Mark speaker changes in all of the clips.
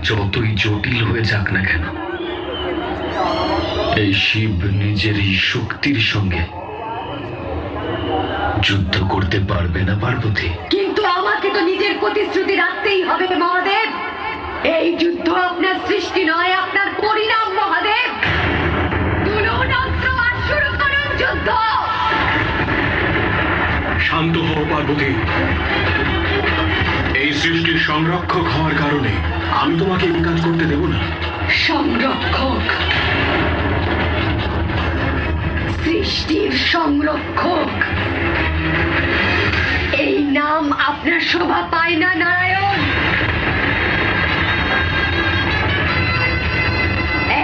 Speaker 1: যতই জটিল হয়ে যাক না কেন, এই শিব নিজের এই শক্তির সঙ্গে যুদ্ধ করতে পারবে না পার্বতী।
Speaker 2: কিন্তু আমাকে তো নিজের প্রতিশ্রুতি রাখতেই হবে মহাদেব। এই যুদ্ধ আপনার সৃষ্টি নয়, আপনার পরিণাম মহাদেব। তুলুন অস্ত্র আর শুরু করুন যুদ্ধ।
Speaker 3: শান্ত হও পার্বতী। এই সৃষ্টির সংরক্ষক হওয়ার কারণে আমি তোমাকে এই কাজ করতে দেব না।
Speaker 2: সংরক্ষক, সৃষ্টির সংরক্ষক, এই নাম আপনার শোভা পায় না নারায়ণ।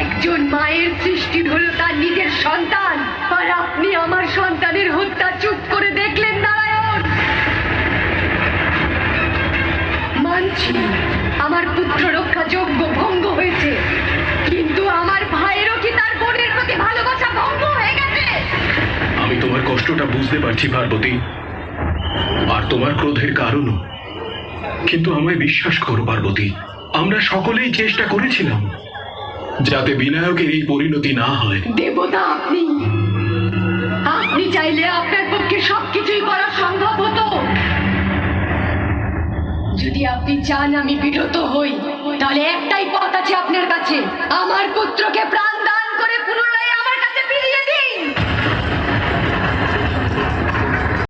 Speaker 2: একজন মায়ের সৃষ্টি হলো তার নিজের সন্তান, আর আপনি আমার সন্তানের হত্যা চুপ করে দেখলেন নারায়ণ। মানছি আমার পুত্র রক্ষা যজ্ঞ ভঙ্গ হয়েছে, কিন্তু আমার ভাইয়েরও কি তার বোনের প্রতি ভালোবাসা ভঙ্গ হয়ে গেছে?
Speaker 3: আমি তোমার কষ্টটা বুঝতে পারছি পার্বতী, আর তোমার ক্রোধের কারণও। কিন্তু আমায় বিশ্বাস করো পার্বতী, আমরা সকলেই চেষ্টা করেছিলাম যাতে বিনায়কের এই পরিণতি না হয়।
Speaker 2: দেবতা আপনি, আপনি চাইলে আপনার পক্ষে সবকিছুই করা সম্ভব হতো। যদি আপনি চান আমি বিরত হই, তাহলে একটাই পথ আছে আপনার কাছে, আমার পুত্রকে